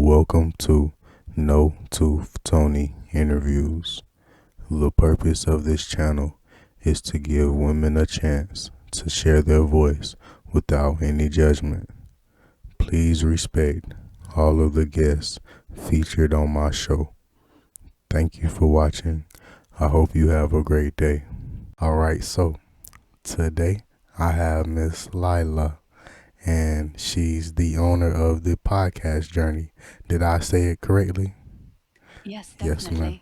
Welcome to No Tooth Tony Interviews. The purpose of this channel is to give women a chance to share their voice without any judgment. Please respect all of the guests featured on my show. Thank you for watching. I hope you have a great day. Alright, so today I have Miss Laila, and she's the owner of the podcast journey. Did I say it correctly? Yes, Yes, ma'am.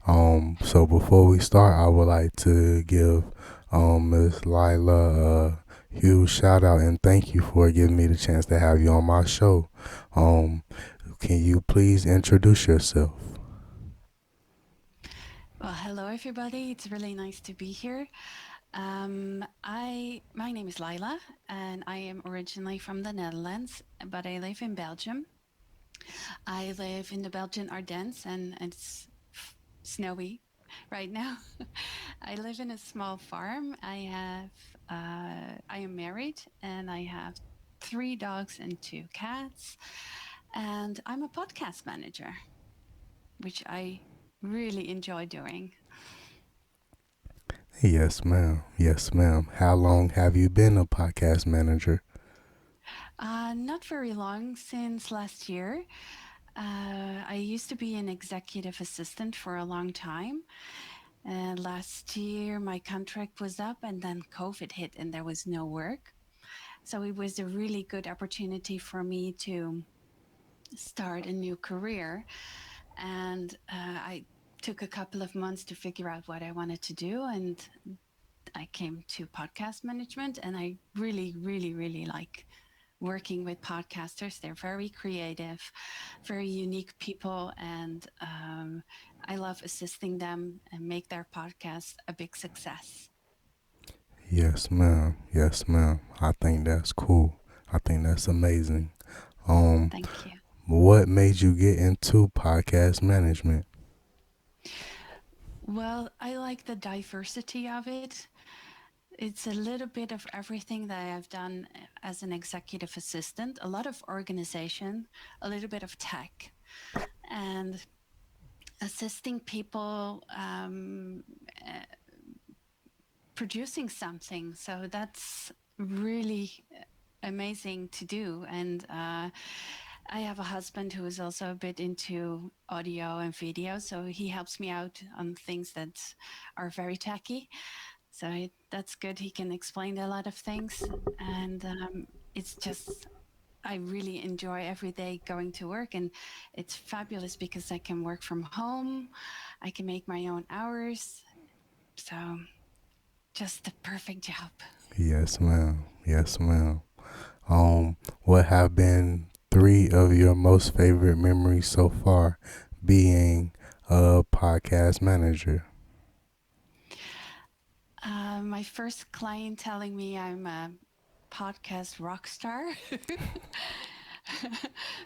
definitely. So before we start, I would like to give Miss Laila a huge shout out and thank you for giving me the chance to have you on my show. Um, can you please introduce yourself? Well, hello everybody. It's really nice to be here. My name is Laila, and I am originally from the Netherlands, but I live in Belgium. I live in the Belgian Ardennes, and it's snowy right now. I live in a small farm. I am married, and I have three dogs and two cats, and I'm a podcast manager, which I really enjoy doing. Yes, ma'am. Yes, ma'am. How long have you been a podcast manager? Not very long, since last year. I used to be an executive assistant for a long time. And last year, my contract was up, and then COVID hit, and there was no work. So it was a really good opportunity for me to start a new career. And I took a couple of months to figure out what I wanted to do. And I came to podcast management, and I really, really, really like working with podcasters. They're very creative, very unique people, and I love assisting them and make their podcast a big success. Yes, ma'am. Yes, ma'am. I think that's cool. I think that's amazing. Um, Thank you. what made you get into podcast management? Well, I like the diversity of it. It's a little bit of everything that I've done as an executive assistant, a lot of organization, a little bit of tech, and assisting people producing something. So that's really amazing to do. And I have a husband who is also a bit into audio and video. So he helps me out on things that are very techy. So that's good. He can explain a lot of things. And it's just, I really enjoy every day going to work. And it's fabulous because I can work from home, I can make my own hours. So just the perfect job. Yes, ma'am. Yes, ma'am. What have been three of your most favorite memories so far being a podcast manager? My first client telling me I'm a podcast rock star.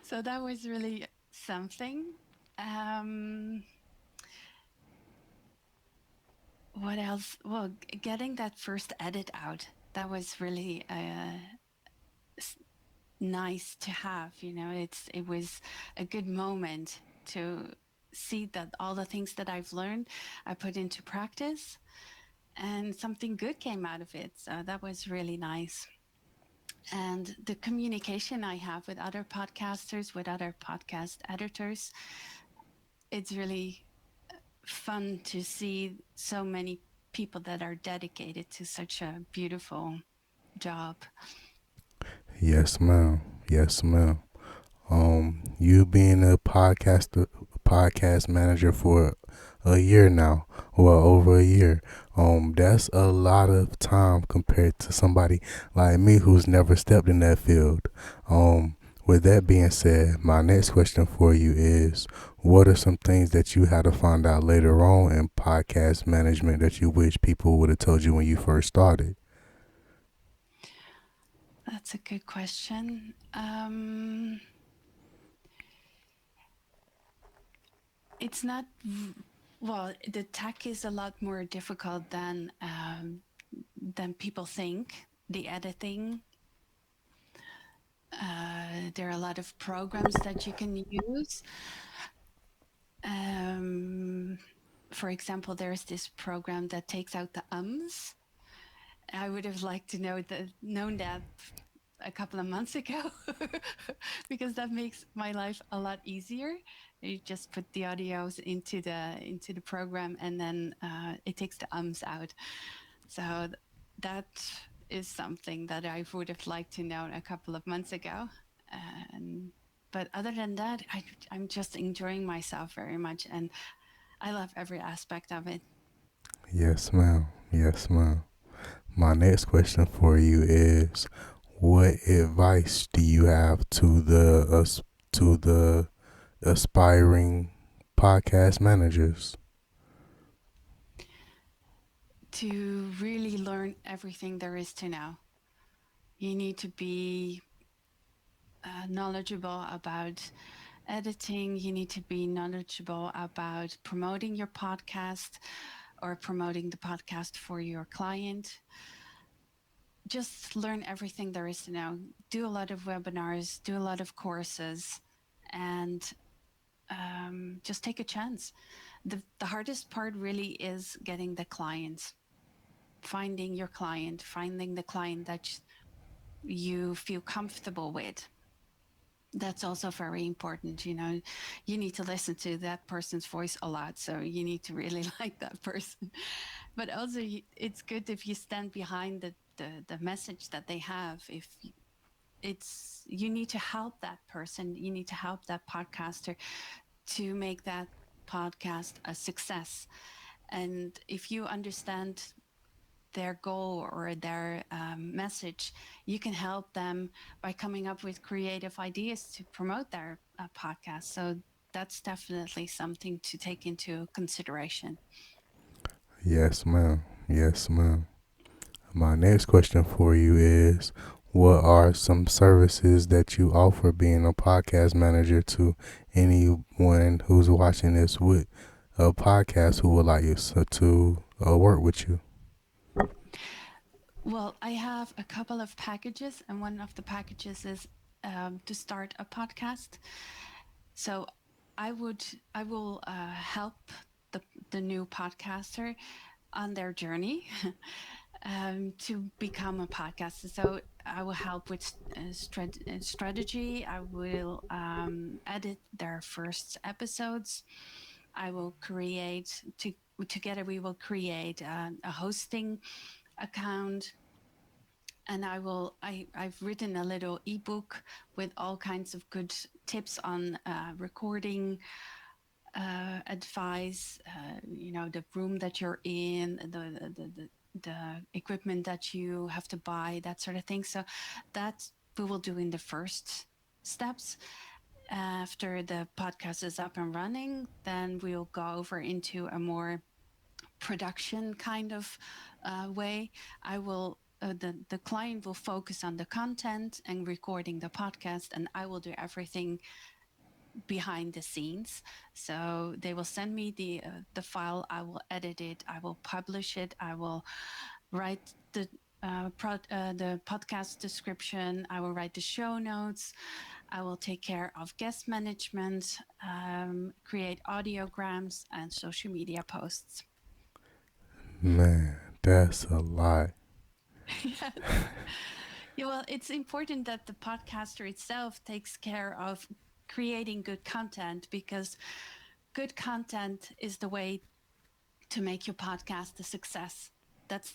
So that was really something. Um, what else? Well, getting that first edit out, that was really nice to have. It was a good moment to see that all the things that I've learned, I put into practice, and something good came out of it. So that was really nice. And the communication I have with other podcasters, with other podcast editors, it's really fun to see so many people that are dedicated to such a beautiful job. Yes, ma'am. Yes, ma'am. You being a podcast manager for a year now, well, over a year. That's a lot of time compared to somebody like me who's never stepped in that field. Um, with that being said, my next question for you is, what are some things that you had to find out later on in podcast management that you wish people would have told you when you first started? That's a good question. It's not, well, the tech is a lot more difficult than people think. The editing, there are a lot of programs that you can use. Um, for example, there's this program that takes out the ums. I would have liked to known that a couple of months ago because that makes my life a lot easier. You just put the audios into the program, and then it takes the ums out. So that is something that I would have liked to know a couple of months ago. And but other than that, I'm just enjoying myself very much, and I love every aspect of it. Yes, ma'am. Yes, ma'am. My next question for you is, what advice do you have to the aspiring podcast managers? To really learn everything there is to know, you need to be knowledgeable about editing. You need to be knowledgeable about promoting your podcast or promoting the podcast for your client. Just learn everything there is to know. Do a lot of webinars, do a lot of courses, and just take a chance. The hardest part really is getting the clients, finding the client that you feel comfortable with. That's also very important. You need to listen to that person's voice a lot, so you need to really like that person. But also, it's good if you stand behind the message that they have. If it's You need to help that person, you need to help that podcaster to make that podcast a success. And if you understand their goal or their message, you can help them by coming up with creative ideas to promote their podcast. So that's definitely something to take into consideration. Yes, ma'am. Yes, ma'am. My next question for you is, what are some services that you offer being a podcast manager to anyone who's watching this with a podcast who would like you to work with you? Well, I have a couple of packages, and one of the packages is to start a podcast. So I will help the the new podcaster on their journey to become a podcaster. So I will help with strategy. I will edit their first episodes. I will create together. We will create a hosting account, and I've written a little ebook with all kinds of good tips on recording advice, the room that you're in, the equipment that you have to buy, that sort of thing. So that we will do in the first steps. After the podcast is up and running, then we'll go over into a more production kind of way. The client will focus on the content and recording the podcast, and I will do everything behind the scenes. So they will send me the file. I will edit it. I will publish it. I will write the podcast description. I will write the show notes. I will take care of guest management, create audiograms, and social media posts. Man, that's a lot. Yes. Yeah, well, it's important that the podcaster itself takes care of creating good content, because good content is the way to make your podcast a success. That's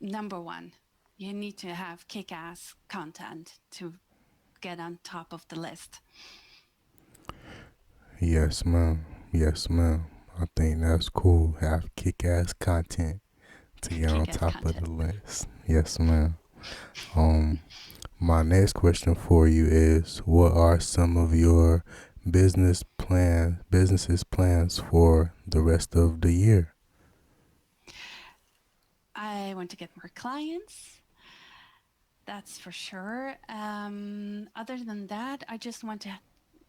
number one. You need to have kick ass content to get on top of the list. Yes, ma'am. Yes, ma'am. I think that's cool. Have kick ass content to get on Kick ass top of content. the list. Yes, ma'am. Um, my next question for you is, what are some of your businesses plans for the rest of the year? I want to get more clients. That's for sure. Other than that, I just want to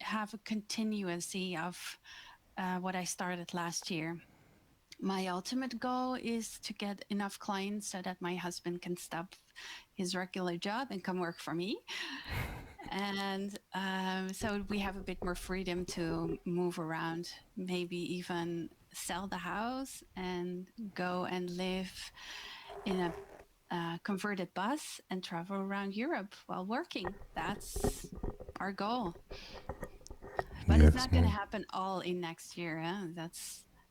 have a continuity of what I started last year. My ultimate goal is to get enough clients so that my husband can stop his regular job and come work for me. And so we have a bit more freedom to move around, maybe even sell the house and go and live in a converted bus and travel around Europe while working. That's our goal. But it's Yes, not going to ma'am. happen all in next year. Huh?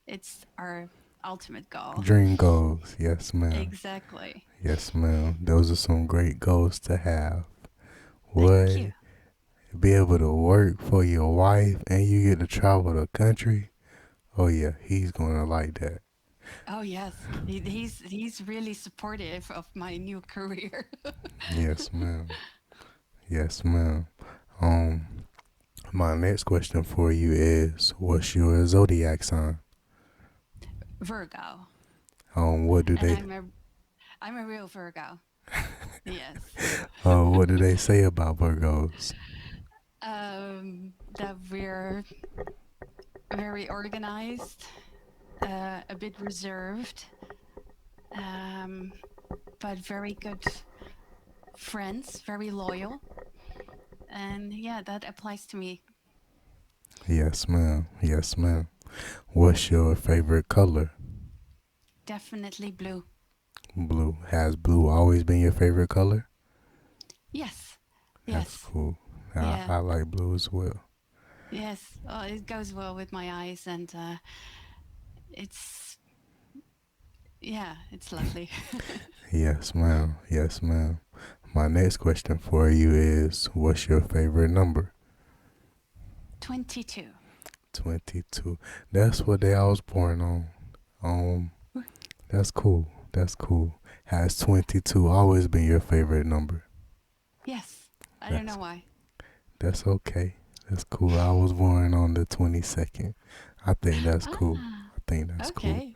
It's our ultimate goal. Dream goals. Yes, ma'am. Exactly. Yes, ma'am. Those are some great goals to have. Thank you. What? Be able to work for your wife and you get to travel the country? Oh, yeah, he's going to like that. Oh yes, he's really supportive of my new career. Yes, ma'am. Yes, ma'am. Um, my next question for you is, what's your zodiac sign? Virgo, What do and they I'm a real Virgo. Yes. what do they say about Virgos? That we're very organized, a bit reserved, um, but very good friends, very loyal. And yeah, that applies to me. Yes, ma'am. Yes, ma'am. What's your favorite color? Definitely blue. Blue. Has blue always been your favorite color? Yes. That's Yes. cool. I, Yeah. I like blue as well. Yes. Oh, it goes well with my eyes, and it's yeah, it's lovely. Yes, ma'am. Yes, ma'am. My next question for you is, what's your favorite number? 22. 22. That's what day I was born on. Um, that's cool. That's cool. Has 22 always been your favorite number? Yes. I don't That's know why. that's okay. That's cool. I was born on the 22nd. I think that's cool. Ah, I think that's cool.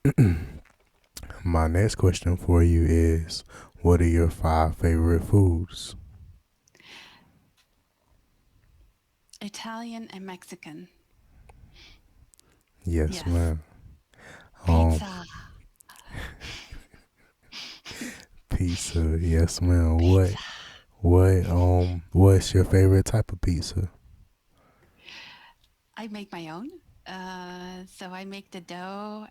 okay. My next question for you is, what are your five favorite foods? Italian and Mexican. Yes, Yes. ma'am. Um, Pizza. pizza. Yes, ma'am. Pizza. What's your favorite type of pizza? I make my own. So I make the dough.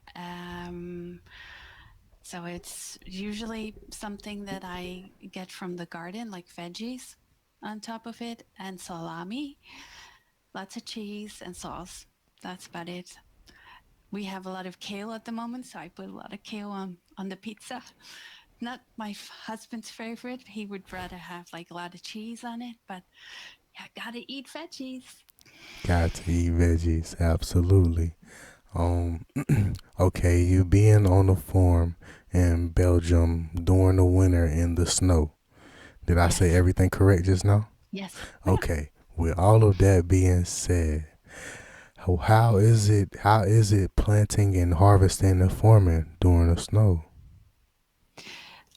So it's usually something that I get from the garden, like veggies on top of it, and salami, lots of cheese and sauce. That's about it. We have a lot of kale at the moment, so I put a lot of kale on the pizza. Not my husband's favorite. He would rather have like a lot of cheese on it, but yeah, gotta eat veggies. Got to eat veggies. Absolutely. Um, okay, you being on the farm in Belgium during the winter in the snow. Did I say Yes. everything correct just now? Yes. Yeah. Okay. With all of that being said, how is it planting and harvesting and farming during the snow?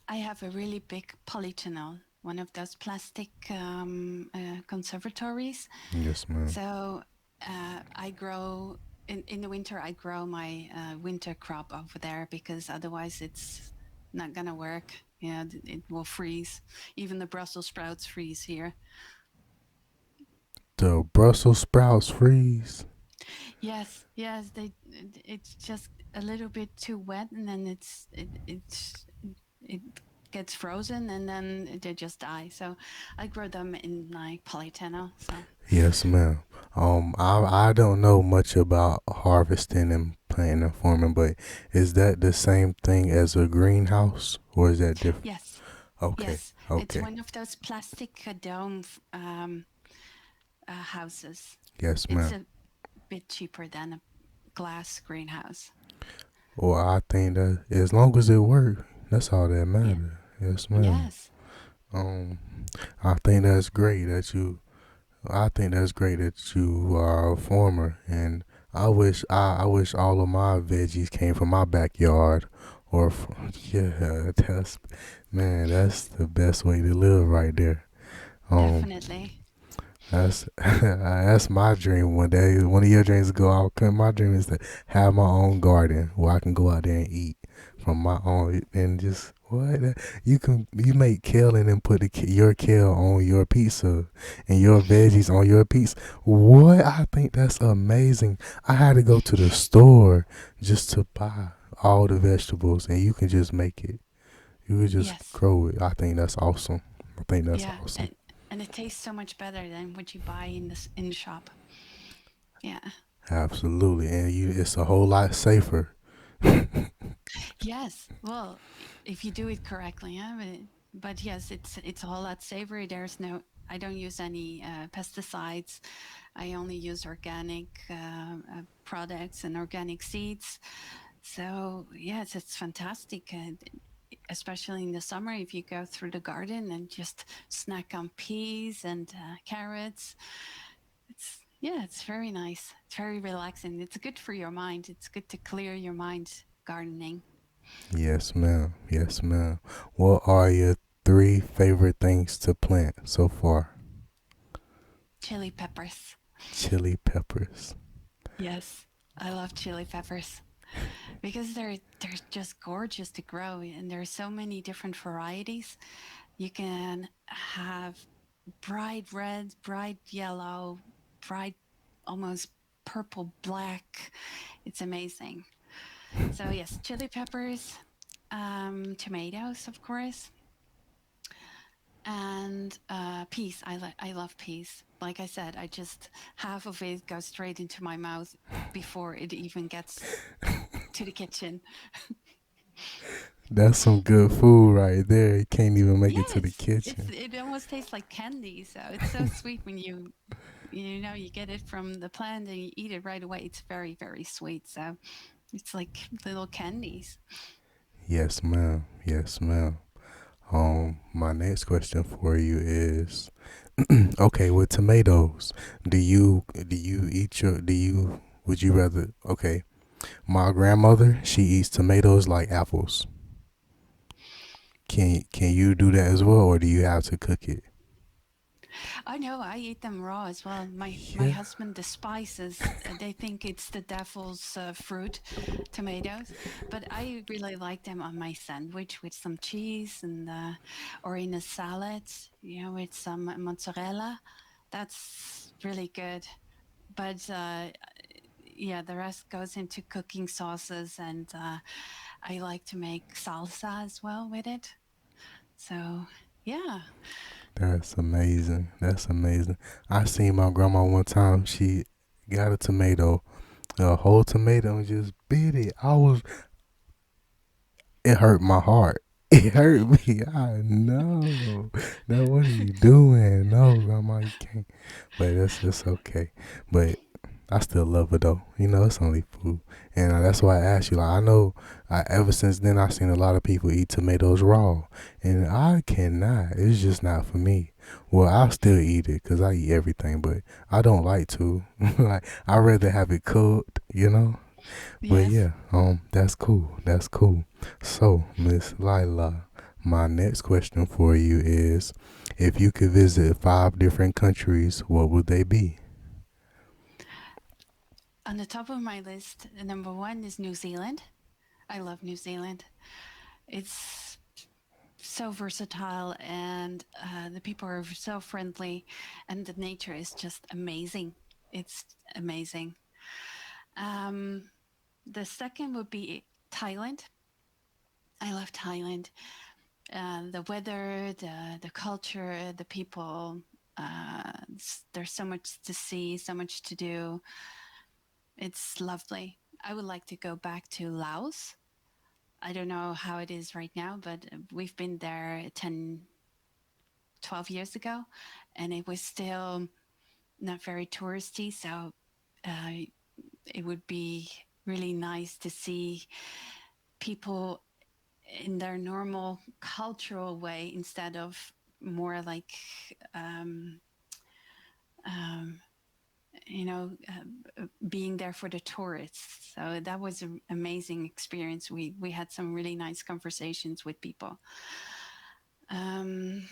I have a really big polytunnel, one of those plastic conservatories. Yes, ma'am. So I grow in the winter. I grow my winter crop over there because otherwise it's not gonna work. Yeah, it will freeze. Even the Brussels sprouts freeze here. The Brussels sprouts freeze. Yes, yes, it's just a little bit too wet, and then it gets frozen, and then they just die. So I grow them in like Polytenna. So Yes, ma'am. I don't know much about harvesting and planting and farming, but is that the same thing as a greenhouse, or is that different? yes, Okay, yes, it's okay. one of those plastic dome houses. Yes, It's ma'am. a bit cheaper than a glass greenhouse. Well, I think that as long as it works, that's all that Yeah. matters. Yes, ma'am. Yes. Um, I think that's great that you. I think that's great that you are a farmer, and I wish all of my veggies came from my backyard, or yeah, that's man, that's the best way to live right there. Um, Definitely. that's my dream. One day, one of your dreams to go out. My dream is to have my own garden where I can go out there and eat from my own and just What? You make kale and then put your kale on your pizza and your veggies on your pizza. What? I think that's amazing. I had to go to the store just to buy all the vegetables, and you can just make it. You can just Yes. grow it. I think that's awesome. I think that's Yeah. awesome. And it tastes so much better than what you buy in the shop. Yeah. Absolutely, and it's a whole lot safer. Yes. Well, if you do it correctly, yeah. But yes, it's a whole lot savory. There's no. I don't use any pesticides. I only use organic products and organic seeds. So yes, it's fantastic. Especially in the summer, if you go through the garden and just snack on peas and carrots, it's very nice. It's very relaxing. It's good for your mind. It's good to clear your mind gardening. Yes, ma'am. Yes, ma'am. What are your three favorite things to plant so far? Chili peppers. Chili peppers. Yes, I love chili peppers because they're just gorgeous to grow, and there are so many different varieties. You can have bright red, bright yellow, bright almost purple black. It's amazing. So yes, chili peppers, tomatoes, of course, and peas. I love peas. Like I said, I just half of it goes straight into my mouth before it even gets to the kitchen. That's some good food right there. You can't even make Yeah, it to the kitchen. it almost tastes like candy. So it's so sweet when you get it from the plant and you eat it right away. It's very sweet. So it's like little candies. Yes, ma'am. Yes, ma'am. My next question for you is, okay, with tomatoes, do you eat your do you would you rather? Okay, my grandmother, she eats tomatoes like apples. Can you do that as well, or do you have to cook it? I know I eat them raw as well. My Yeah, husband despises. They think it's the devil's fruit, tomatoes, but I really like them on my sandwich with some cheese and or in a salad, with some mozzarella. That's really good. But yeah, the rest goes into cooking sauces, and I like to make salsa as well with it. So yeah. that's amazing. That's amazing. I seen my grandma one time. She got a tomato, a whole tomato, and just bit it. It hurt my heart. It hurt me. I know. No, what are you doing? No, grandma, you can't. But it's okay. But I still love it though. It's only food, and that's why I asked you. Like I know, ever since then I've seen a lot of people eat tomatoes raw, and I cannot. It's just not for me. Well, I'll still eat it because I eat everything, but I don't like to. Like I rather have it cooked. But Yes. yeah, that's cool. That's cool. So, Miss Laila, my next question for you is, if you could visit 5 different countries, what would they be? On the top of my list, number one is New Zealand. I love New Zealand. It's so versatile, and the people are so friendly, and the nature is just amazing. It's amazing. Um, the second would be Thailand. I love Thailand. The weather, the culture, the people. There's so much to see, so much to do. It's lovely. I would like to go back to Laos. I don't know how it is right now, but we've been there 10, 12 years ago, and it was still not very touristy. So uh, it would be really nice to see people in their normal cultural way instead of more like um, um, being there for the tourists. So that was an amazing experience. We had some really nice conversations with people. Um,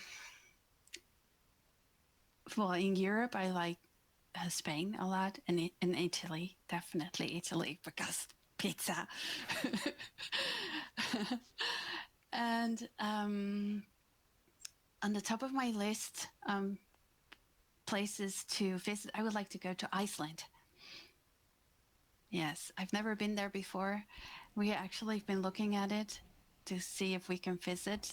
well, in Europe, I like Spain a lot, and Italy, definitely Italy, because pizza. And on the top of my list, places to visit, I would like to go to Iceland. Yes, I've never been there before. We actually have been looking at it to see if we can visit.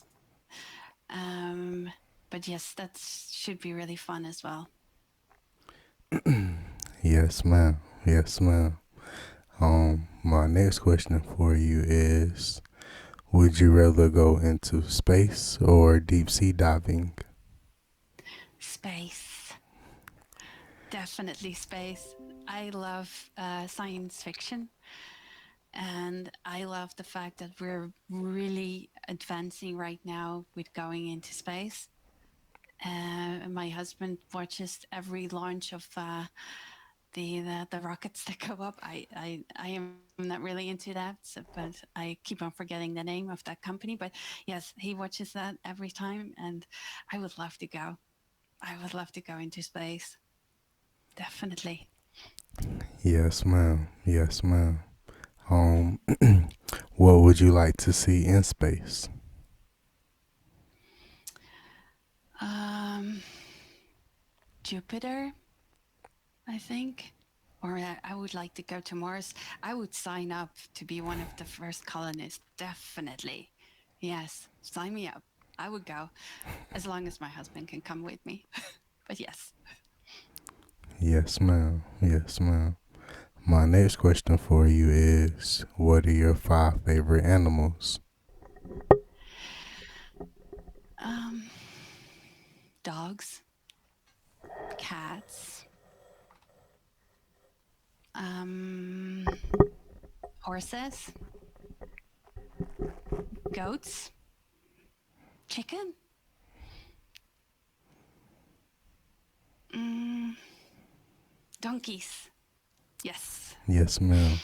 Um, but yes, that should be really fun as well. Yes, ma'am. Yes, ma'am. My next question for you is: would you rather go into space or deep sea diving? Space. Definitely space. I love science fiction, and I love the fact that we're really advancing right now with going into space. My husband watches every launch of the rockets that go up. I am not really into that, so, but I keep on forgetting the name of that company. But yes, he watches that every time, and I would love to go. I would love to go into space. Definitely. Yes, ma'am. Yes, ma'am. Um, what would you like to see in space? Um, Jupiter, I think. Or I would like to go to Mars. I would sign up to be one of the first colonists. Definitely. Yes, sign me up. I would go as long as my husband can come with me. But yes. Yes, ma'am. Yes, ma'am. My next question for you is: what are your five favorite animals? Um, Dogs, cats, um, horses, goats, chicken, mm, donkeys. Yes. Yes, ma'am.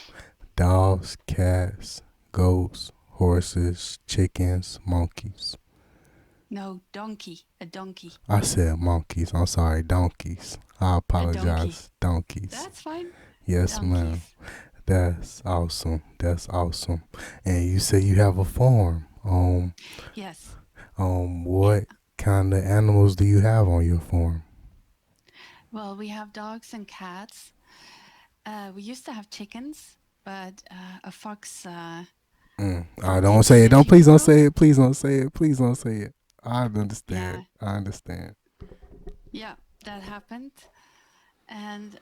Dogs, cats, goats, horses, chickens, monkeys. No, donkey. A donkey. I said monkeys. I'm sorry, donkeys. I A donkey. apologize. Donkeys. That's fine. Yes, ma'am. Donkeys. That's awesome. That's awesome. And you say you have a farm. Yes. Yeah. What kind of animals do you have on your farm? Well, we have dogs and cats. We used to have chickens, but a fox I broke don't into say it. the Don't chicken please don't say coop. it. Please don't say it. Please don't say it. I understand. Yeah. I understand. Yeah, that happened. And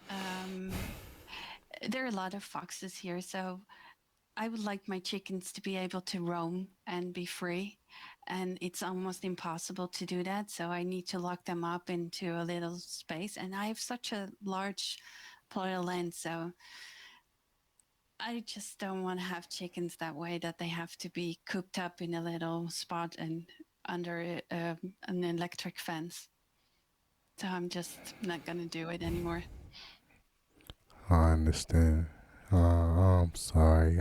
there are a lot of foxes here, so I would like my chickens to be able to roam and be free. And it's almost impossible to do that. So I need to lock them up into a little space. And I have such a large plot of land. So I just don't want to have chickens that way, that they have to be cooped up in a little spot and under an electric fence. So I'm just not going to do it anymore. I understand. I'm sorry.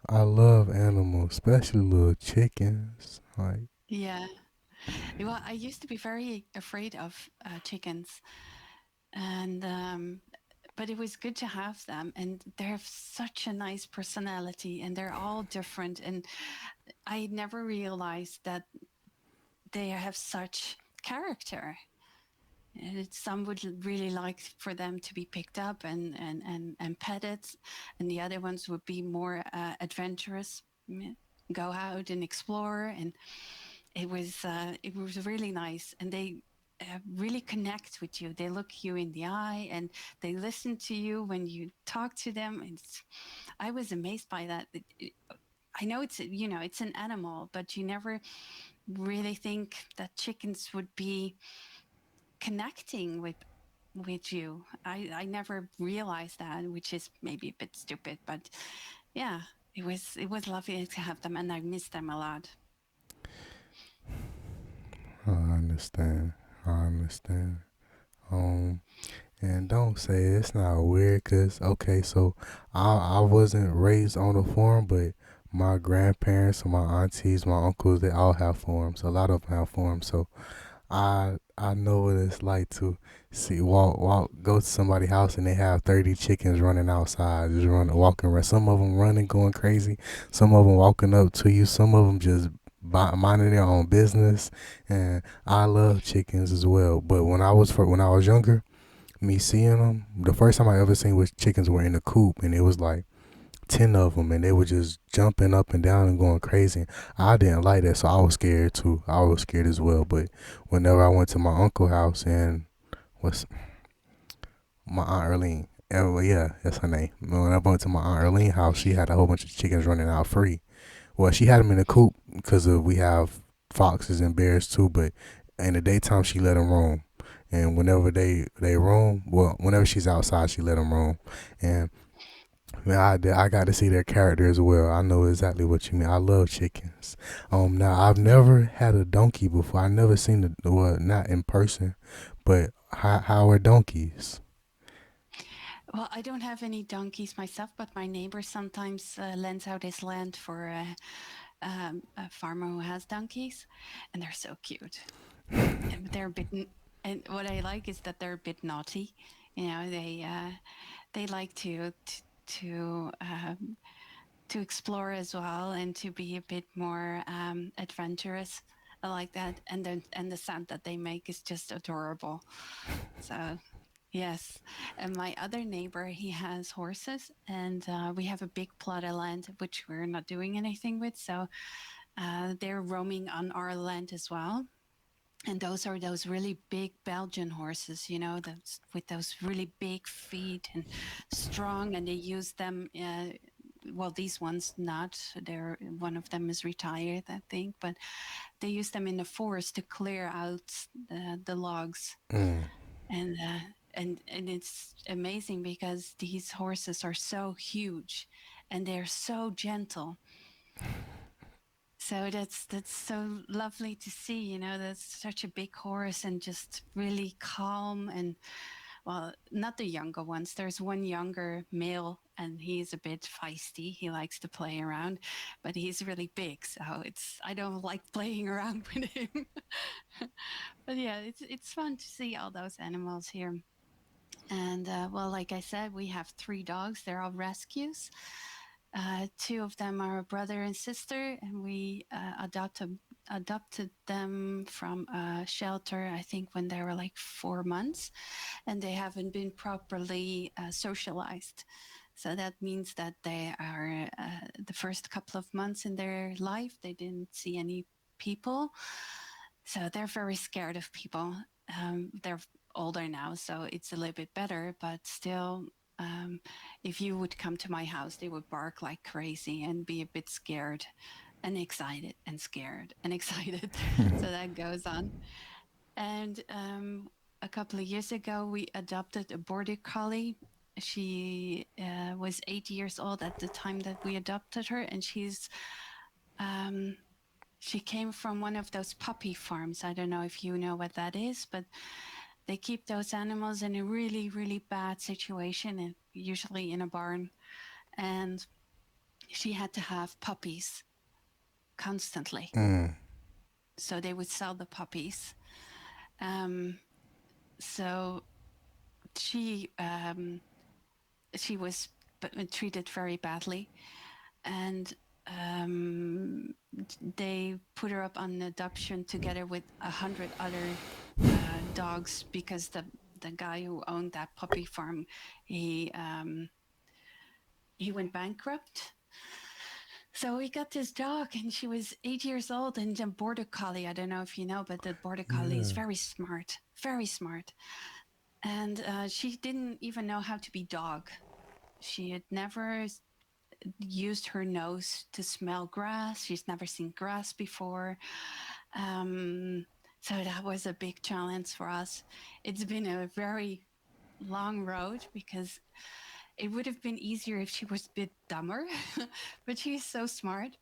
I love animals, especially little chickens. Like, Yeah. Well, I used to be very afraid of chickens, and but it was good to have them, and they have such a nice personality, and they're all different. And I never realized that they have such character. Some would really like for them to be picked up and petted, and the other ones would be more adventurous, go out and explore. And it was really nice, and they really connect with you. They look you in the eye, and they listen to you when you talk to them. I was amazed by that. I know it's an animal, but you never really think that chickens would be connecting with you. I never realized that, which is maybe a bit stupid, but yeah, it was lovely to have them, and I miss them a lot. I understand. I understand. Um, and don't say it's not weird, cause okay, so I wasn't raised on a farm, but my grandparents and my aunties, my uncles, they all have farms. A lot of them have farms, so I know what it's like to see go to somebody's house and they have 30 chickens running outside, just running, walking around. Some of them running, going crazy. Some of them walking up to you. Some of them just minding their own business, and I love chickens as well. But when I was younger, me seeing them, the first time I ever seen was chickens were in a coop, and it was like 10 of them, and they were just jumping up and down and going crazy. I didn't like that, so I was scared too. I was scared as well. But whenever I went to my uncle's house and what's my aunt Erlene. Well, yeah, that's her name. When I went to my aunt Erlene's house, she had a whole bunch of chickens running out free. Well, she had them in a coop because we have foxes and bears too, but in the daytime she let them roam. And whenever they roam, well, whenever she's outside, she let them roam. And man, I got to see their character as well. I know exactly what you mean. I love chickens. Now I've Yeah. never had a donkey before. I never seen well, not in person, but how are donkeys? Well, I don't have any donkeys myself, but my neighbor sometimes lends out his land for a farmer who has donkeys, and they're so cute. And they're a bit, and what I like is that they're a bit naughty. You know, they like to explore as well and to be a bit more adventurous. I like that, and the sound that they make is just adorable. So yes, and my other neighbor, he has horses, and we have a big plot of land which we're not doing anything with. So they're roaming on our land as well. And those are those really big Belgian horses, you know, those with those really big feet and strong, and they use them. Well, these ones not. They're one of them is retired, I think, but they use them in the forest to clear out the logs, Mm, and and it's amazing because these horses are so huge, and they're so gentle. So that's so lovely to see, you know, that's such a big horse and just really calm. And well, not the younger ones. There's one younger male and he's a bit feisty. He likes to play around, but he's really big, so it's I don't like playing around with him. But yeah, it's fun to see all those animals here. And well, like I said, we have three dogs. They're all rescues. Two of them are a brother and sister, and we adopted them from a shelter. I think when they were like 4 months, and they haven't been properly socialized. So that means that they are the first couple of months in their life they didn't see any people, so they're very scared of people. They're older now, so it's a little bit better, but still, um, if you would come to my house, they would bark like crazy and be a bit scared and excited and scared and excited. So that goes on. And a couple of years ago, we adopted a border collie. She was 8 years old at the time that we adopted her, and um, she came from one of those puppy farms. I don't know if you know what that is, but they keep those animals in a really, really bad situation, and usually in a barn. And she had to have puppies constantly. mm, So they would sell the puppies. Um, so she she was treated very badly, and they put her up on adoption together with 100 other dogs because the guy who owned that puppy farm, he um, he went bankrupt. So we got this dog, and she was 8 years old, and a border collie. I don't know if you know, but the border collie is yeah. very smart, very smart. And she didn't even know how to be dog. She had never used her nose to smell grass. She's never seen grass before. Um, so that was a big challenge for us. It's been a very long road because it would have been easier if she was a bit dumber, but she's so smart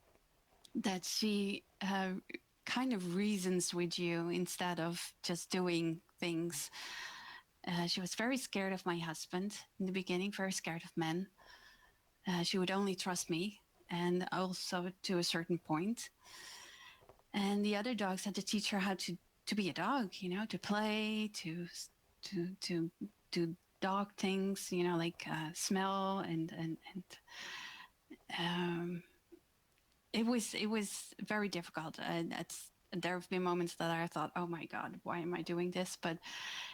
that she kind of reasons with you instead of just doing things. She was very scared of my husband in the beginning, very scared of men. She would only trust me, and also to a certain point. And the other dogs had to teach her how to be a dog, you know, to play, to do dog things, you know, like smell and um, it was very difficult, and there have been moments that I thought, oh my god, why am I doing this? But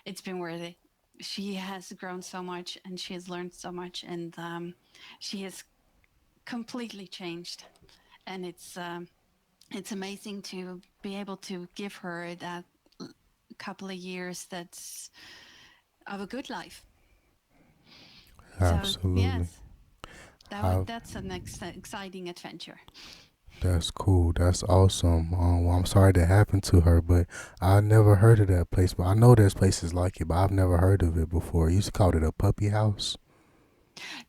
it's been worth it. She has grown so much, and she has learned so much, and she has completely changed. And it's amazing to be able to give her that couple of years that's of a good life. So Absolutely. yes, I that's an exciting adventure. That's cool. That's awesome. Well, I'm sorry that happened to her, but I never heard of that place. But I know there's places like it, but I've never heard of it before. You used to call it a puppy house,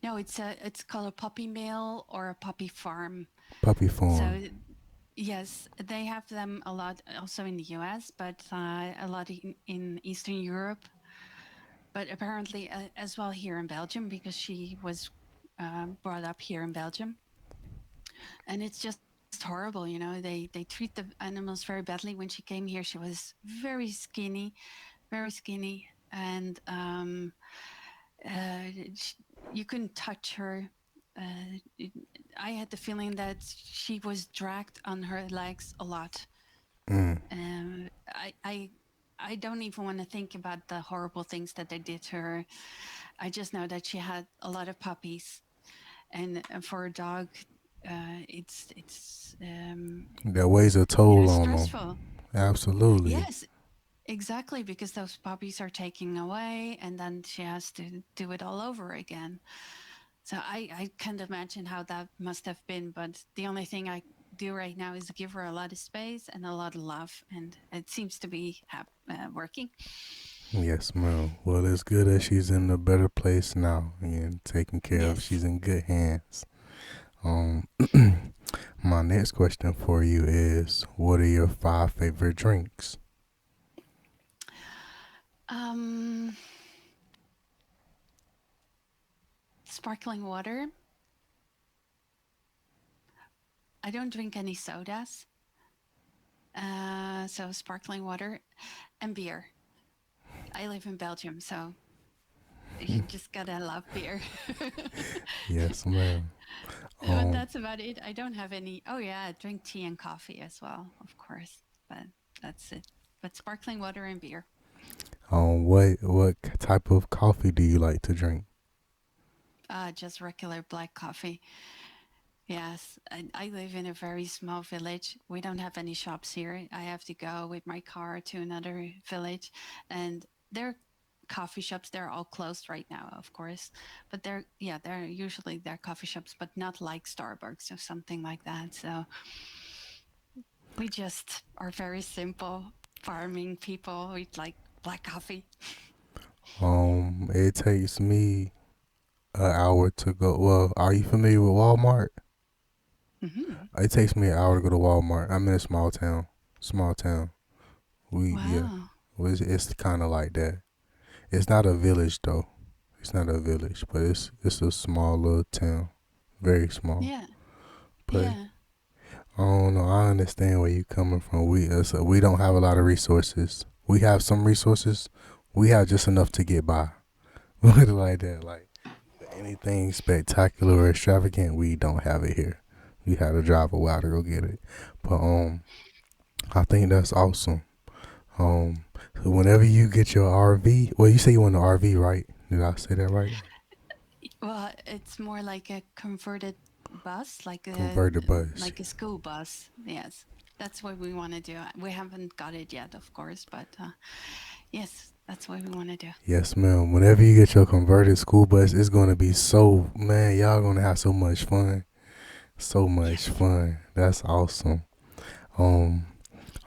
No, it's called a puppy mill or a puppy farm. puppy farm. So yes, they have them a lot also in the US, but a lot in Eastern Europe, but apparently as well here in Belgium because she was brought up here in Belgium. And it's just horrible, they treat the animals very badly. When she came here, she was very skinny, and uh, sh you couldn't touch her. It, I had the feeling that she was dragged on her legs a lot. Mm, Um, I, I, I don't even want to think about the horrible things that they did to her. I just know that she had a lot of puppies, and for a dog, it's that weighs a toll on them. stressful. Absolutely. Yes, exactly, because those puppies are taken away, and then she has to do it all over again. So I can't imagine how that must have been. But the only thing I do right now is give her a lot of space and a lot of love, and it seems to be working. Yes, ma'am. Well, it's good that she's in a better place now and taken care of. Yes. She's in good hands. Um, my next question for you is, what are your five favorite drinks? Um, Sparkling water. I don't drink any sodas. So sparkling water and beer. I live in Belgium, so you just gotta love beer. Yes, ma'am. But Um, that's about it. I don't have any. Oh yeah, I drink tea and coffee as well, of course. But that's it. But sparkling water and beer. what type of coffee do you like to drink? Just regular black coffee. Yes, I live in a very small village. We don't have any shops here. I have to go with my car to another village, and their coffee shops, they're all closed right now, of course. But they're usually they're coffee shops, but not like Starbucks or something like that. So we just are very simple farming people. We like black coffee. It takes me an hour to go. Well, are you familiar with Walmart? Hmm. It takes me an hour to go to Walmart. I'm in a small town. Small town. Yeah. Wow. Well, it's kind of like that. It's not a village though. It's not a village, but it's a small little town, very small. Yeah. But Yeah. I don't know. I understand where you're coming from. We don't have a lot of resources. We have some resources. We have just enough to get by. Put it like that. Like anything spectacular or extravagant, we don't have it here. We had to drive a while to go get it. But I think that's awesome. Um, so whenever you get your RV, well, you say you want an RV, right? Did I say that right? Well, it's more like a converted bus, Converted bus. like a school bus. Yes, that's what we want to do. We haven't got it yet, of course, but yes, that's what we want to do. Yes, ma'am. Whenever you get your converted school bus, it's gonna be so man. Y'all gonna have so much fun. So much Yes. fun. That's awesome. Um.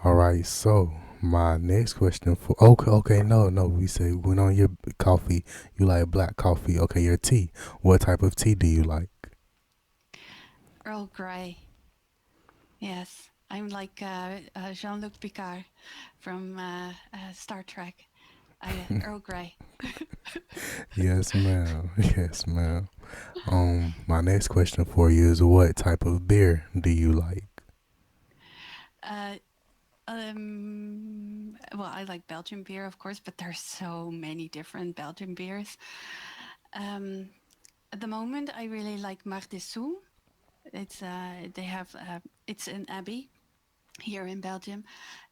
All right. So my next question for okay no we say when on your coffee you like black coffee. Okay, your tea. What type of tea do you like? Earl Grey. Yes, I'm like Jean-Luc Picard from Star Trek. Earl Grey. Yes, ma'am. Yes, ma'am. My next question for you is what type of beer do you like? uh, well, I like Belgian beer, of course, but there's so many different Belgian beers. Um, at the moment, I really like Mar They have it's an abbey here in Belgium,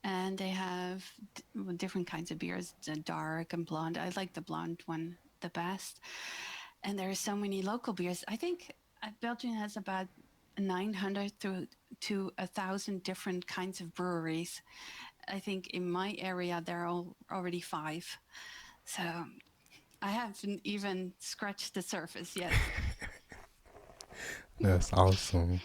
and they have different kinds of beers, dark and blonde. I like the blonde one the best. And there are so many local beers. I think Belgium has about 900 to 1,000 different kinds of breweries. I think in my area there are already five. So I haven't even scratched the surface yet. That's awesome.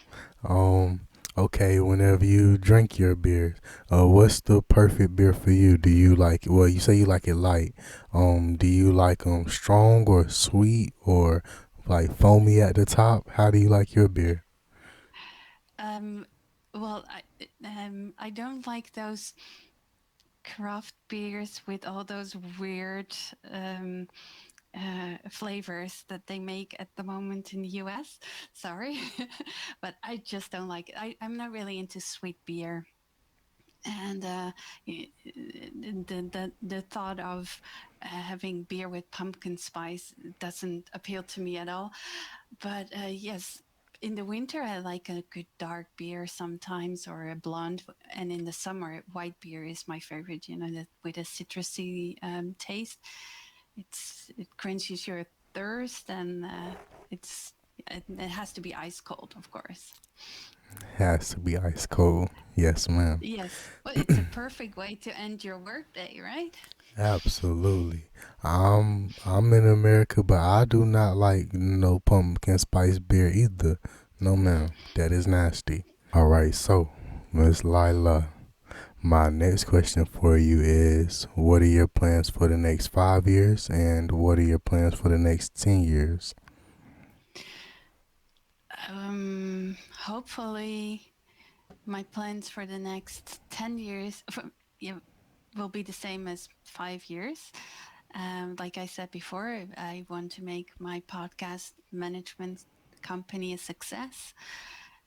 Um, okay, whenever you drink your beer, what's the perfect beer for you? Do you like, well, you say you like it light. Do you like strong or sweet or like foamy at the top? How do you like your beer? Um, well, I don't like those craft beers with all those weird um, flavors that they make at the moment in the US. Sorry, but I just don't like it. I'm not really into sweet beer. And the thought of having beer with pumpkin spice doesn't appeal to me at all. But yes, in the winter I like a good dark beer sometimes, or a blonde, and in the summer white beer is my favorite. You know, that with a citrusy taste. It quenches your thirst, and it has to be ice cold, of course. Has to be ice cold. Yes, ma'am. Yes, well, it's a perfect way to end your workday, right? Absolutely. I'm in America, but I do not like no pumpkin spice beer either. No, ma'am. That is nasty. All right, so Miss Lila, my next question for you is, what are your plans for the next 5 years, and what are your plans for the next 10 years? Hopefully, my plans for the next 10 years yeah, will be the same as 5 years. Like I said before, I want to make my podcast management company a success,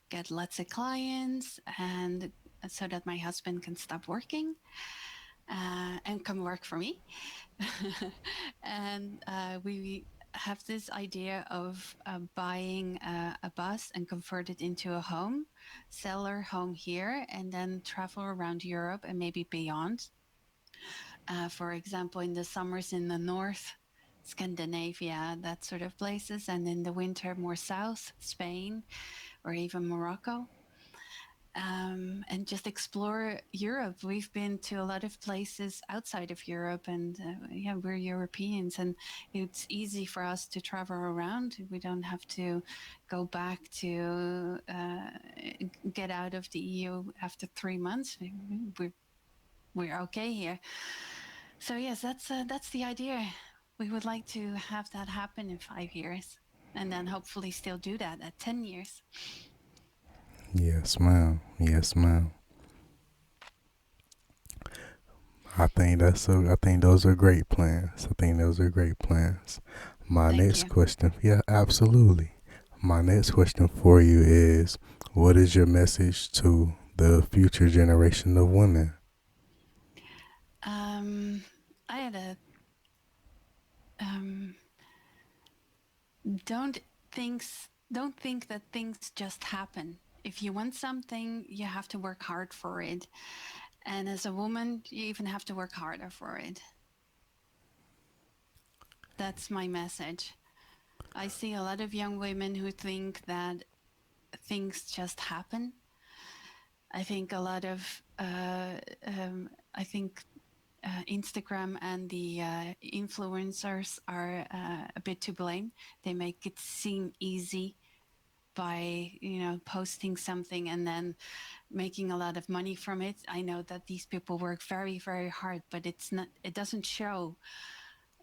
get lots of clients, and so that my husband can stop working and come work for me. And we have this idea of buying a bus and convert it into a home, sell our home here, and then travel around Europe and maybe beyond. For example, in the summers in the north, Scandinavia, that sort of places, and in the winter more south, Spain or even Morocco. And just explore Europe. We've been to a lot of places outside of Europe, and yeah, we're Europeans, and it's easy for us to travel around. We don't have to go back to get out of the EU after 3 months. We're we're okay here. So yes, that's the idea. We would like to have that happen in 5 years, and then hopefully still do that at 10 years. Yes, ma'am. Yes, ma'am. I think those are great plans. I think those are great plans. My Thank next you. question, yeah, absolutely. My next question for you is, what is your message to the future generation of women? Um, I had a um, don't don't think that things just happen. If you want something, you have to work hard for it. And as a woman, you even have to work harder for it. That's my message. I see a lot of young women who think that things just happen. I think a lot of, I think Instagram and the influencers are a bit to blame. They make it seem easy by posting something and then making a lot of money from it. I know that these people work very very hard, but it doesn't show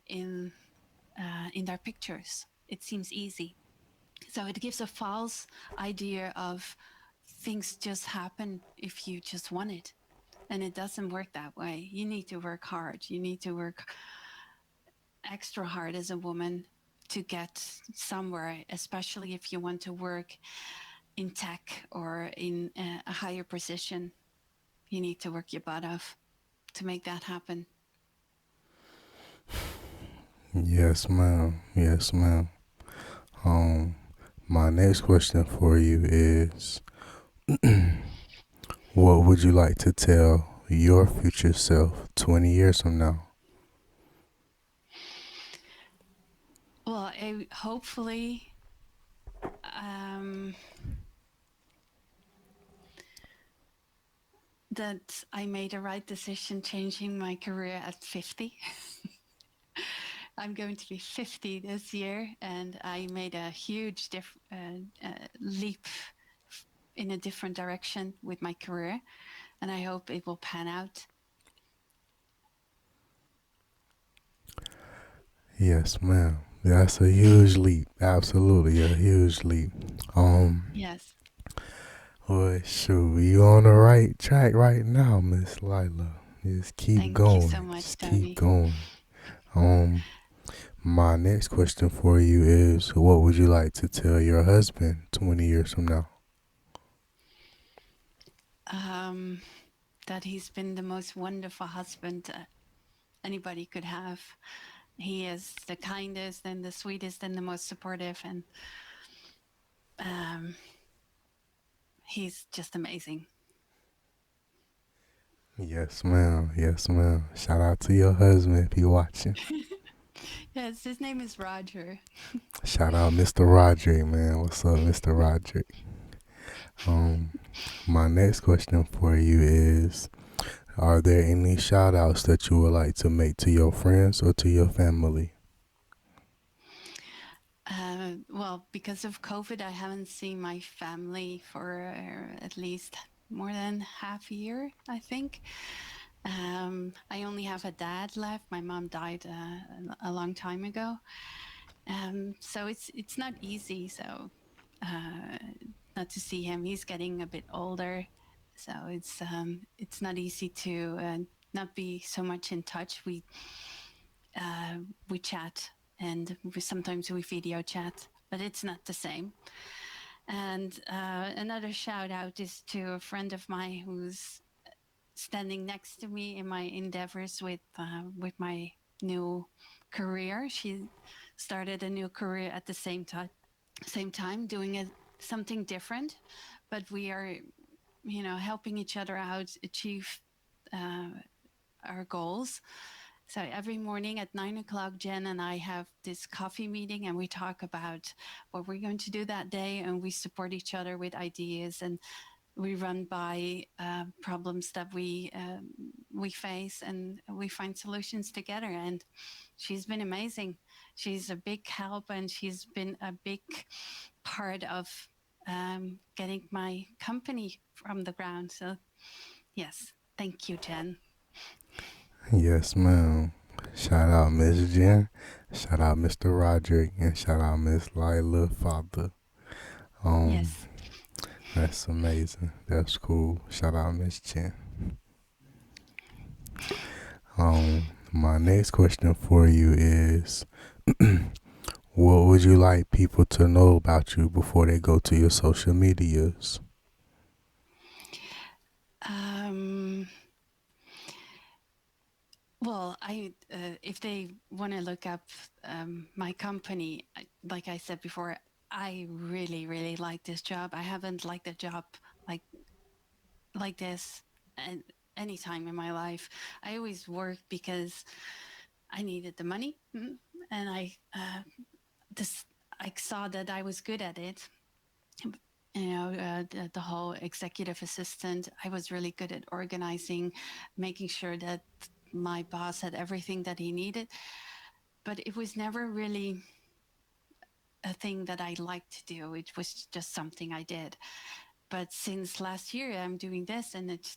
in in their pictures. It seems easy, so it gives a false idea of things just happen if you just want it, and it doesn't work that way. You need to work hard. You need to work extra hard as a woman to get somewhere, especially if you want to work in tech or in a higher position. You need to work your butt off to make that happen. Yes, ma'am. Yes, ma'am. Um, my next question for you is what would you like to tell your future self 20 years from now? Well, hopefully, um, that I made a right decision changing my career at 50. I'm going to be 50 this year, and I made a huge leap in a different direction with my career, and I hope it will pan out. Yes, ma'am. That's a huge leap. Absolutely a huge leap. Um, Yes. well, shoot, you on the right track right now, Miss Lila. Just keep Thank you so going. much, Just keep Tony. going. Um, my next question for you is what would you like to tell your husband 20 years from now? Um, that he's been the most wonderful husband anybody could have. He is the kindest and the sweetest and the most supportive, and um, he's just amazing. Yes, ma'am. Yes, ma'am. Shout out to your husband if you're watching. Yes, his name is Roger. Shout out Mr. Roderick, man. What's up, Mr. Roderick? Um, my next question for you is are there any shout outs that you would like to make to your friends or to your family? Well, because of COVID, I haven't seen my family for at least more than half a year, I think. I only have a dad left. My mom died a long time ago, so it's not easy. So uh, not to see him, he's getting a bit older, so it's not easy to not be so much in touch. We chat and sometimes we video chat, but it's not the same. And another shout out is to a friend of mine who's standing next to me in my endeavors with my new career. She started a new career at the same time, doing something different, but we are, helping each other out achieve uh, our goals. So every morning at 9 o'clock, Jen and I have this coffee meeting and we talk about what we're going to do that day, and we support each other with ideas, and we run by problems that we face, and we find solutions together. And she's been amazing. She's a big help, and she's been a big part of getting my company from the ground. So yes, thank you, Jen. Yes, ma'am. Shout out Miss Jen. Shout out Mr. Roderick. And shout out Miss Lila, father. Um, Yes. that's amazing. That's cool. Shout out Miss Jen. My next question for you is what would you like people to know about you before they go to your social medias? Um, well, if they want to look up my company, like I said before, I really, really like this job. I haven't liked a job like like this at any time in my life. I always worked because I needed the money, and this I saw that I was good at it. The whole executive assistant. I was really good at organizing, making sure that my boss had everything that he needed. But it was never really a thing that I liked to do. It was just something I did. But since last year, I'm doing this, and it's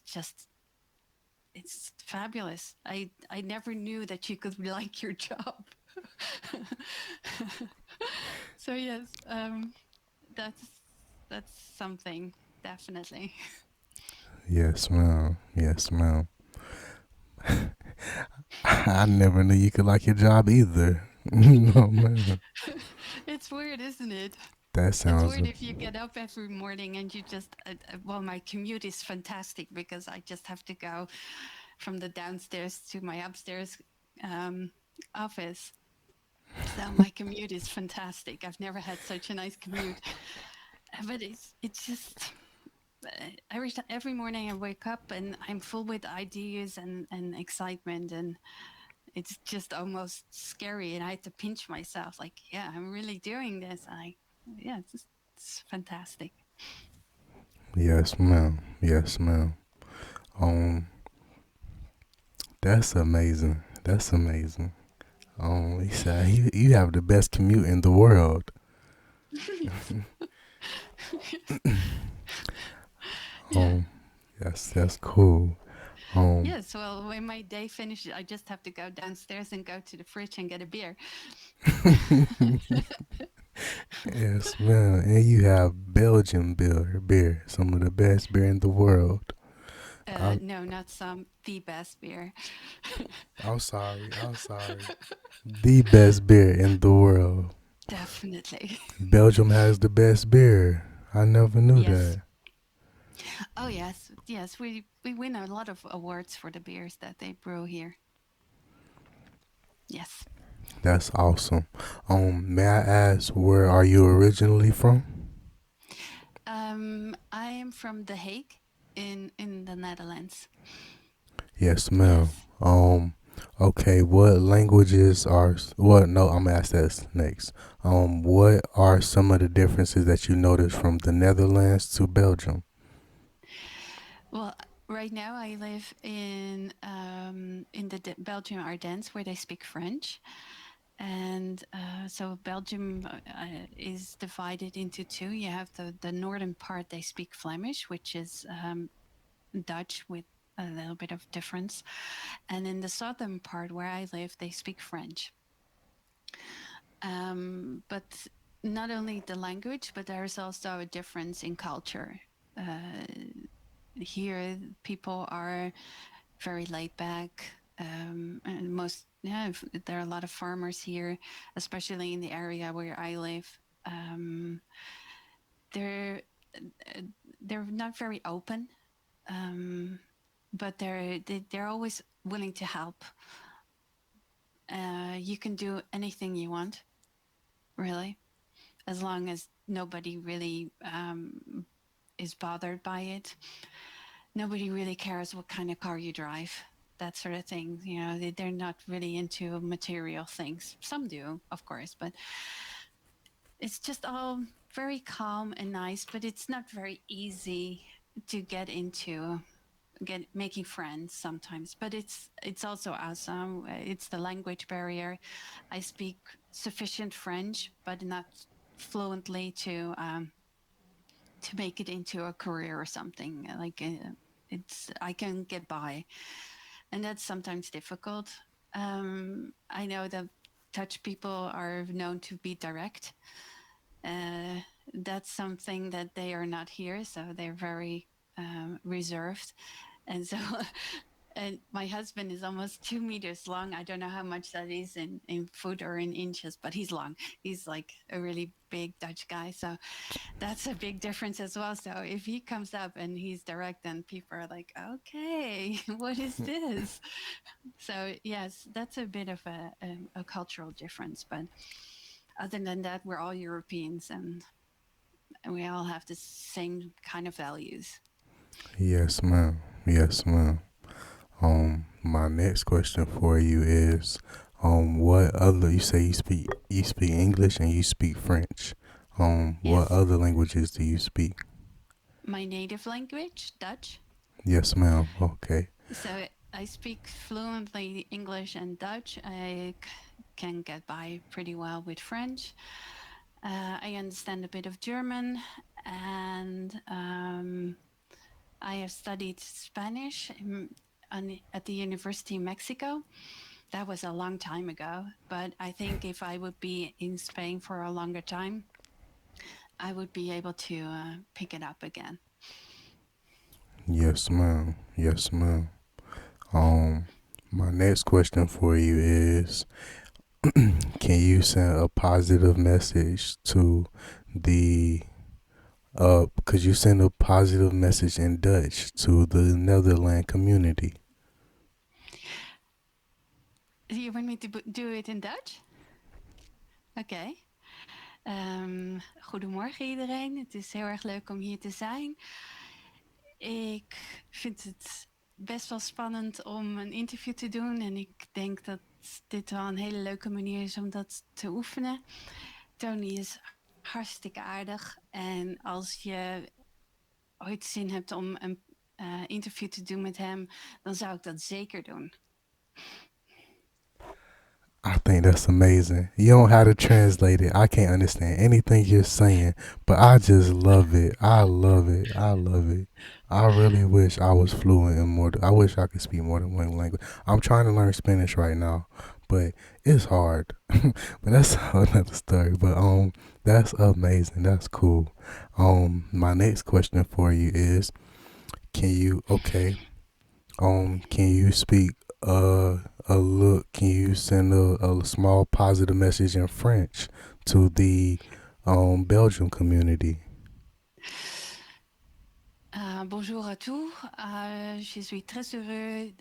fabulous. I never knew that you could like your job. So yes, that's that's something definitely. Yes, ma'am. Yes, ma'am. I never knew you could like your job either. No, man. It's weird, isn't it? That It's sounds. weird if you get up every morning and you just, well, my commute is fantastic because I just have to go from the downstairs to my upstairs um, office. So my commute is fantastic. I've never had such a nice commute. But it's just every morning I wake up and I'm full with ideas and excitement, and it's just almost scary, and I have to pinch myself like, yeah, I'm really doing this. Yeah, it's fantastic. Yes, ma'am. Yes, ma'am. Um, that's amazing. That's amazing. He said you have the best commute in the world. Yeah. Um, that's cool. Um, Yes, well, when my day finishes, I just have to go downstairs and go to the fridge and get a beer. yes, ma'am. And you have Belgian beer, some of the best beer in the world. I, No, not some, the best beer. I'm sorry. I'm sorry. The best beer in the world. Definitely. Belgium has the best beer. I never knew Yes. that. Oh, yes. Yes, we win a lot of awards for the beers that they brew here. Yes. That's awesome. May I ask where are you originally from? I am from The Hague in the Netherlands. Yes, ma'am. Yes. Okay. What languages are? What? No, I'm gonna ask that next. What are some of the differences that you notice from the Netherlands to Belgium? Well, right now I live in the Belgian Ardennes, where they speak French, and so Belgium is divided into two. You have the northern part; they speak Flemish, which is Dutch with a little bit of difference, and in the southern part where I live, they speak French. But not only the language, but there's also a difference in culture. Uh, Here, people are very laid back. And yeah, there are a lot of farmers here, especially in the area where I live. Um, they're uh, they're not very open, um, but they're always willing to help. You can do anything you want, really, as long as nobody really is bothered by it. Nobody really cares what kind of car you drive, that sort of thing. You know, they're not really into material things. Some do, of course, but it's just all very calm and nice, but it's not very easy to get into get making friends sometimes, but it's also awesome. It's the language barrier. I speak sufficient French, but not fluently to make it into a career or something. Like it's I can get by, and that's sometimes difficult. I know that Dutch people are known to be direct. Uh, that's something that they are not here, so they're very reserved. And so, and my husband is almost 2 meters long. I don't know how much that is in foot or in inches, but he's long. He's like a really big Dutch guy. So that's a big difference as well. So if he comes up and he's direct, then people are like, okay, what is this? So yes, that's a bit of a cultural difference. But other than that, we're all Europeans, and we all have the same kind of values. Yes, ma'am. Yes, ma'am. My next question for you is, what other you say you speak English and you speak French. What Yes, other languages do you speak? my native language, Dutch. Yes, ma'am. Okay. So I speak fluently English and Dutch. Can get by pretty well with French. I understand a bit of German, and I have studied Spanish at the University in Mexico. That was a long time ago, but I think if I would be in Spain for a longer time, I would be able to pick it up again. Yes, ma'am. Yes, ma'am. My next question for you is, can you send a positive message to the could you send a positive message in Dutch to the Netherlands community? Do you want me to do it in Dutch? Oké. Goedemorgen iedereen. Het is heel erg leuk om hier te zijn. Ik vind het best wel spannend om een interview te doen. En ik denk dat dit wel een hele leuke manier is om dat te oefenen. Tony is hartstikke aardig. En als je ooit zin hebt om een interview te doen met hem, dan zou ik dat zeker doen. I think that's amazing. You don't have to translate it. I can't understand anything you're saying, but I just love it. I love it. I love it. I really wish I was fluent in more. I wish I could speak more than one language. I'm trying to learn Spanish right now, but it's hard. But that's another story. But that's amazing. That's cool. My next question for you is, can you okay? Can you speak a look? Can you send a small positive message in French to the Belgium community? Bonjour à tous. Je suis très heureux.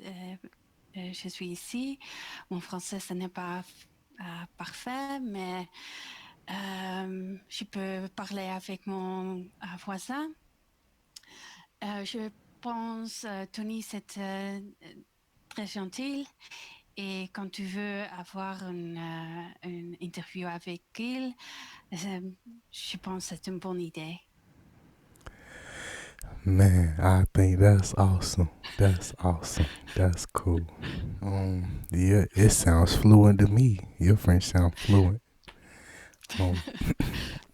Je suis ici. Mon français, ce n'est pas parfait, mais je peux parler avec mon voisin. Je pense, Tony, c'est très gentil. Et quand tu veux avoir une interview avec il, je pense que c'est une bonne idée. Man, I think that's awesome. That's awesome. That's cool. Yeah, it sounds fluent to me. Your French sound fluent. Um,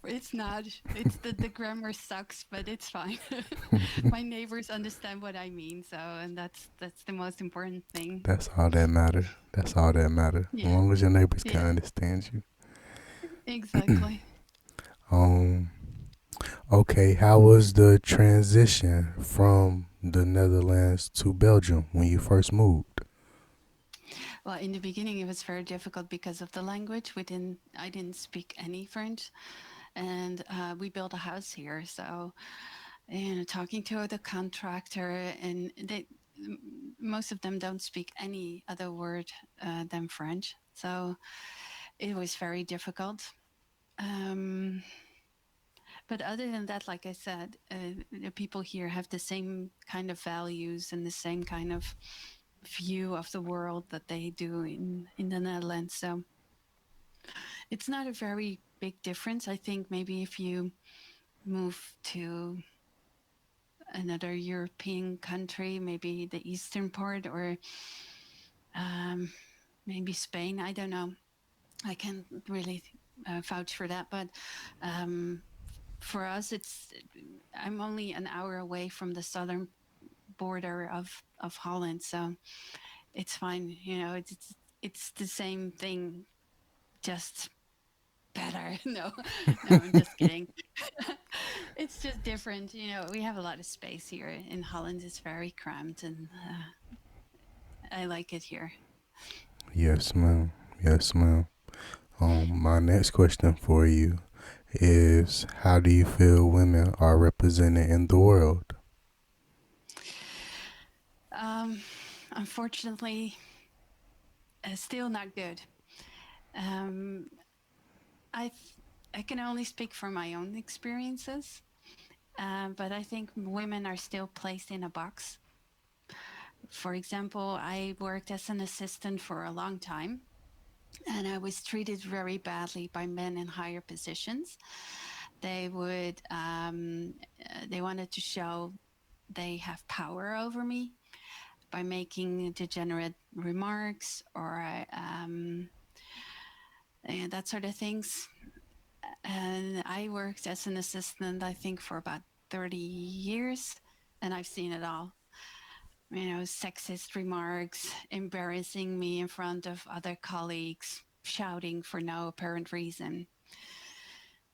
It's not. It's the grammar sucks, but it's fine. My neighbors understand what I mean, so and that's the most important thing. that's all that matter. That's all that matter. As Yeah, long as your neighbors can yeah, understand you. exactly. Um, Okay, how was the transition from the Netherlands to Belgium when you first moved? Well, in the beginning, it was very difficult because of the language. I didn't speak any French, and we built a house here. So, talking to the contractor, and most of them don't speak any other word than French. So it was very difficult. Um, but other than that, like I said, the people here have the same kind of values and the same kind of view of the world that they do in the Netherlands. So it's not a very big difference. I think maybe if you move to another European country, maybe the eastern part, or um, maybe Spain. I don't know. I can't really vouch for that, but um, for us, it's I'm only an hour away from the southern border of Holland, so it's fine. It's the same thing, just better. No, no, I'm just kidding. It's just different. We have a lot of space here in Holland. It's very cramped, and I like it here. Yes, ma'am. Yes, ma'am. My next question for you is, how do you feel women are represented in the world? Um, Unfortunately, still not good. Um, I I can only speak from my own experiences, but I think women are still placed in a box. For example, I worked as an assistant for a long time, and I was treated very badly by men in higher positions. They would they wanted to show they have power over me by making degenerate remarks or that sort of things. And I worked as an assistant, I think, for about 30 years, and I've seen it all. Sexist remarks, embarrassing me in front of other colleagues, shouting for no apparent reason.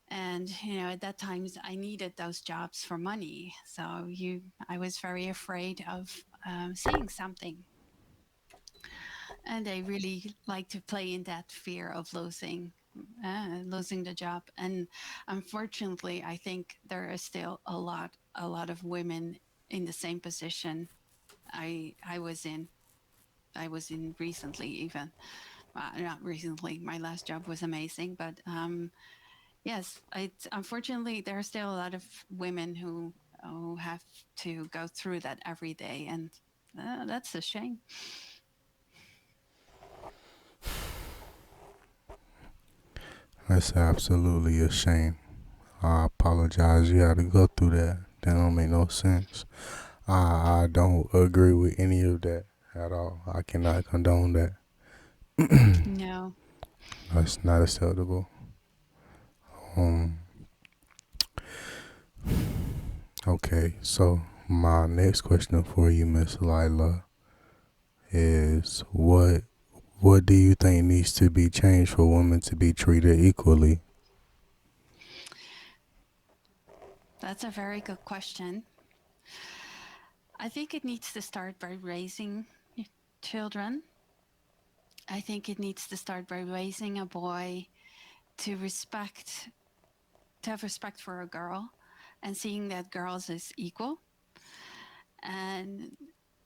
And at that time I needed those jobs for money, so I was very afraid of saying something, and they really like to play in that fear of losing the job. And unfortunately, I think there are still a lot of women in the same position I was in recently even. Not recently. My last job was amazing, but yes, unfortunately there are still a lot of women who have to go through that every day, and that's a shame. That's absolutely a shame. I apologize you had to go through that. That don't make no sense. I don't agree with any of that at all. I cannot condone that. No. That's not acceptable. Um. Okay. So my next question for you, Miss Lila, is what do you think needs to be changed for women to be treated equally? That's a very good question. I think it needs to start by raising children. I think it needs to start by raising a boy to respect, to have respect for a girl and seeing that girls is equal. And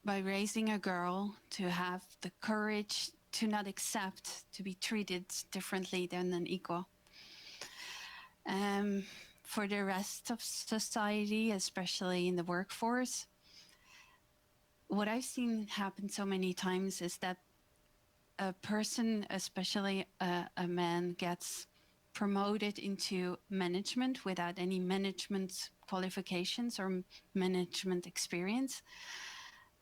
by raising a girl to have the courage to not accept to be treated differently than an equal. Um, for the rest of society, especially in the workforce, what I've seen happen so many times is that a person, especially a man, gets promoted into management without any management qualifications or management experience.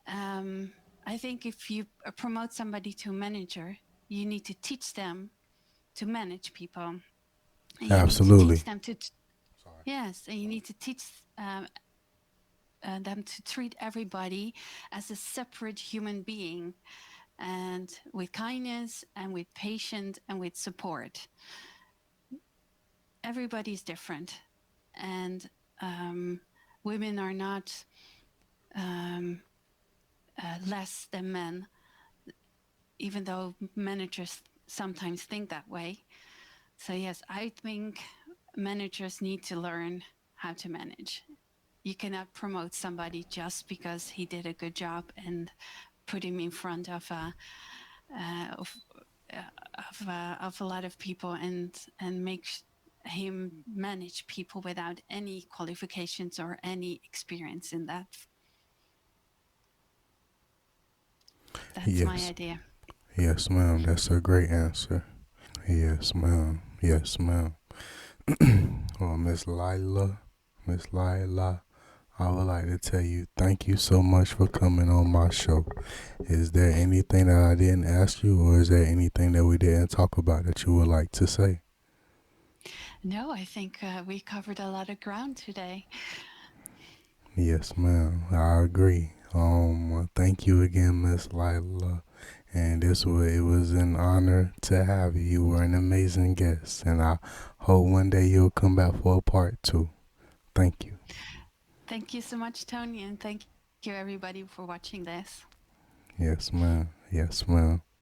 Um, I think if you promote somebody to manager, you need to teach them to manage people. And you need to Absolutely. teach them to, yes, and you need to teach them to treat everybody as a separate human being and with kindness and with patience and with support. Everybody's different, and um, women are not um, less than men, even though managers sometimes think that way. So, yes, I think managers need to learn how to manage. You cannot promote somebody just because he did a good job and put him in front uh, of of a lot of people and make him manage people without any qualifications or any experience in that. That's my Yes. idea. Yes, ma'am. That's a great answer. Yes, ma'am. Yes, ma'am. Well, Miss Lila, I would like to tell you thank you so much for coming on my show. Is there anything that I didn't ask you, or is there anything that we didn't talk about that you would like to say? No, I think we covered a lot of ground today. Yes, ma'am. I agree. Thank you again, Miss Lila. And it was an honor to have you. You were an amazing guest, and I hope one day you'll come back for a part two. Thank you. Thank you so much, Tony, and thank you everybody for watching this. Yes, ma'am. Yes, ma'am.